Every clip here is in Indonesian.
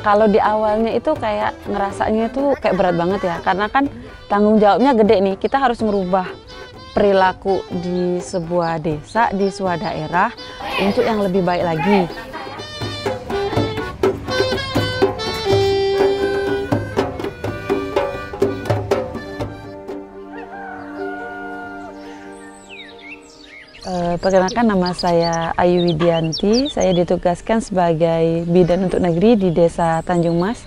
Kalau di awalnya itu kayak ngerasanya itu kayak berat banget ya, karena kan tanggung jawabnya gede nih. Kita harus merubah perilaku di sebuah desa, di sebuah daerah untuk yang lebih baik lagi. Perkenalkan, nama saya Ayu Widianti. Saya ditugaskan sebagai bidan untuk negeri di Desa Tanjung Mas,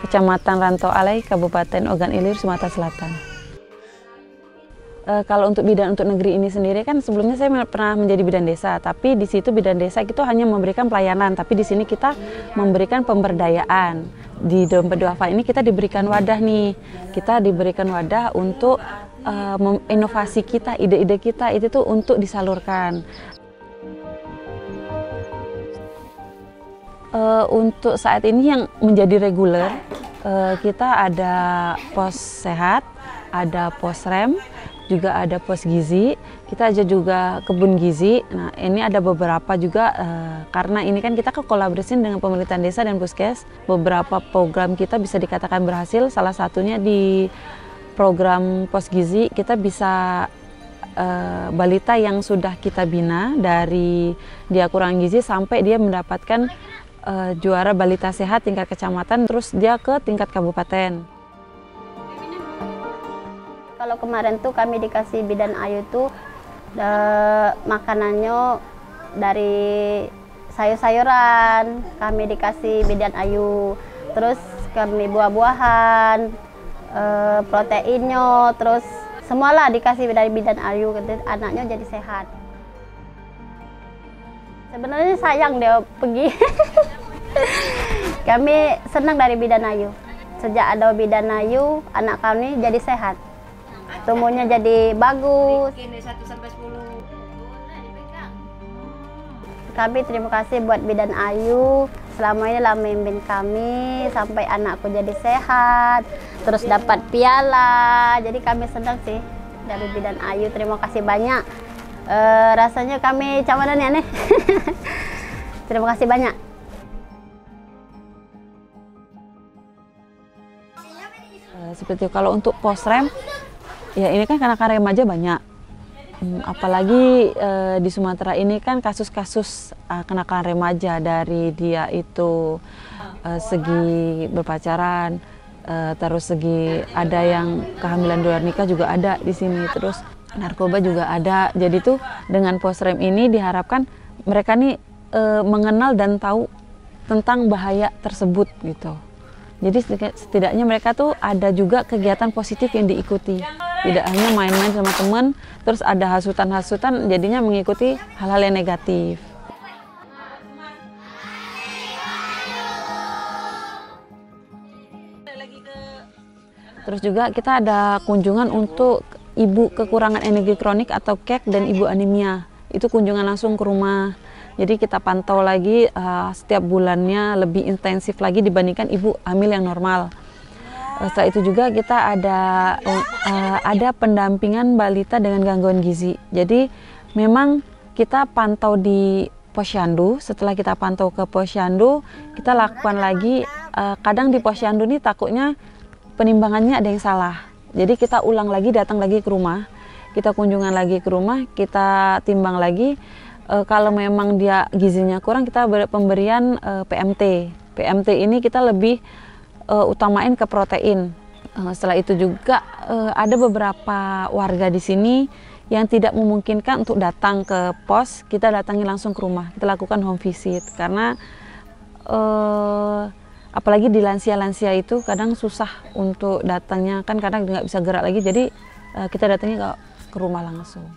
Kecamatan Rantau Alai, Kabupaten Ogan Ilir, Sumatera Selatan. Kalau untuk bidan untuk negeri ini sendiri kan sebelumnya saya pernah menjadi bidan desa, tapi di situ bidan desa itu hanya memberikan pelayanan, tapi di sini kita memberikan pemberdayaan. Di Dompet Duafa ini kita diberikan wadah nih, kita diberikan wadah untuk inovasi kita, ide-ide kita itu tuh untuk disalurkan. Untuk saat ini yang menjadi reguler, kita ada pos sehat, ada pos rem, juga ada pos gizi, kita aja juga kebun gizi. Nah, ini ada beberapa juga, karena ini kan kita kolaborasi dengan pemerintahan desa dan puskes. Beberapa program kita bisa dikatakan berhasil, salah satunya di program pos gizi kita bisa balita yang sudah kita bina dari dia kurang gizi sampai dia mendapatkan juara balita sehat tingkat kecamatan, terus dia ke tingkat kabupaten. Kalau kemarin tuh kami dikasih bidan Ayu tuh makanannya dari sayur-sayuran, kami dikasih bidan Ayu, terus kami buah-buahan, proteinnya, terus semualah dikasih dari bidan Ayu, anaknya jadi sehat. Sebenarnya sayang dia pergi. Kami senang dari bidan Ayu. Sejak ada bidan Ayu, anak kami jadi sehat. Tumbuhnya jadi bagus. Kami terima kasih buat bidan Ayu. Selama ini lah memimpin kami sampai anakku jadi sehat, terus dapat piala. Jadi kami senang sih dari bidan Ayu. Terima kasih banyak. Rasanya kami cawanan ya nih. Terima kasih banyak. Seperti kalau untuk pos rem, ya ini kan kanak-kanak remaja banyak. Apalagi di Sumatera ini kan kasus-kasus kenakalan remaja, dari dia itu segi berpacaran, terus segi ada yang kehamilan di luar nikah juga ada di sini, terus narkoba juga ada. Jadi tuh dengan posrem ini diharapkan mereka nih mengenal dan tahu tentang bahaya tersebut gitu. Jadi setidaknya mereka tuh ada juga kegiatan positif yang diikuti. Tidak hanya main-main sama teman, terus ada hasutan-hasutan, jadinya mengikuti hal-hal yang negatif. Terus juga kita ada kunjungan untuk ibu kekurangan energi kronik atau KEK dan ibu anemia. Itu kunjungan langsung ke rumah. Jadi kita pantau lagi setiap bulannya lebih intensif lagi dibandingkan ibu hamil yang normal. Setelah itu juga kita ada pendampingan balita dengan gangguan gizi. Jadi memang kita pantau di posyandu. Setelah kita pantau ke posyandu, kita lakukan lagi. Kadang di posyandu ini takutnya penimbangannya ada yang salah. Jadi kita ulang lagi, datang lagi ke rumah. Kita kunjungan lagi ke rumah, kita timbang lagi. Kalau memang dia gizinya kurang, kita pemberian PMT. PMT ini kita lebih utamain ke protein. Setelah itu juga ada beberapa warga di sini yang tidak memungkinkan untuk datang ke pos, kita datangi langsung ke rumah. Kita lakukan home visit karena apalagi di lansia-lansia itu kadang susah untuk datangnya, kan kadang nggak bisa gerak lagi, jadi kita datangi ke rumah langsung.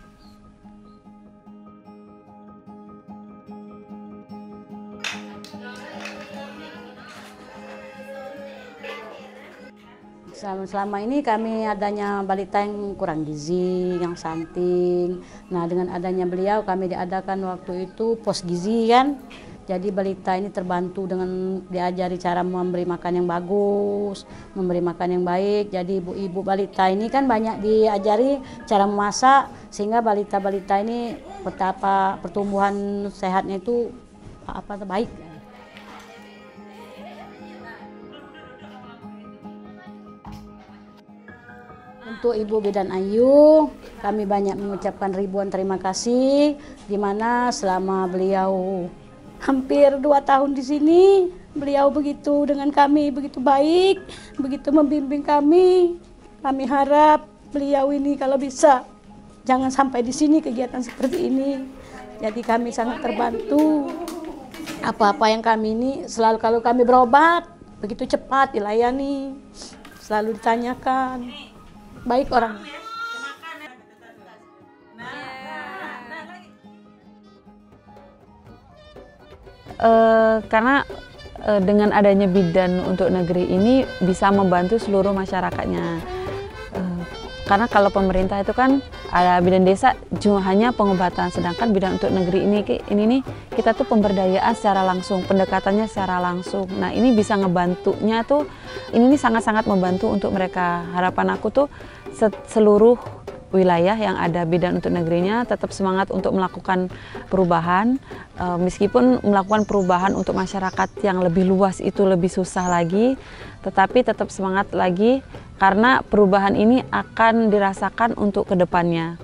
Selama ini kami adanya balita yang kurang gizi, yang stunting. Nah, dengan adanya beliau kami diadakan waktu itu pos gizi kan. Jadi balita ini terbantu dengan diajari cara memberi makan yang bagus, memberi makan yang baik. Jadi ibu-ibu balita ini kan banyak diajari cara memasak, sehingga balita-balita ini betapa pertumbuhan sehatnya itu baik. untuk Ibu Bidan Ayu, kami banyak mengucapkan ribuan terima kasih, di mana selama beliau hampir 2 tahun di sini, beliau begitu dengan kami, begitu baik, begitu membimbing kami. Kami harap beliau ini kalau bisa jangan sampai di sini kegiatan seperti ini. Jadi kami sangat terbantu. Apa-apa yang kami ini selalu kalau kami berobat begitu cepat dilayani, selalu ditanyakan. Baik orang. Karena dengan adanya bidan untuk negeri ini bisa membantu seluruh masyarakatnya. Karena kalau pemerintah itu kan ada bidan desa cuma hanya pengobatan, sedangkan bidan untuk negeri ini nih kita tuh pemberdayaan secara langsung, pendekatannya secara langsung. Nah ini bisa ngebantunya tuh, ini sangat-sangat membantu untuk mereka. Harapan aku tuh seluruh wilayah yang ada bidan untuk negerinya tetap semangat untuk melakukan perubahan, meskipun melakukan perubahan untuk masyarakat yang lebih luas itu lebih susah lagi, tetapi tetap semangat lagi karena perubahan ini akan dirasakan untuk kedepannya.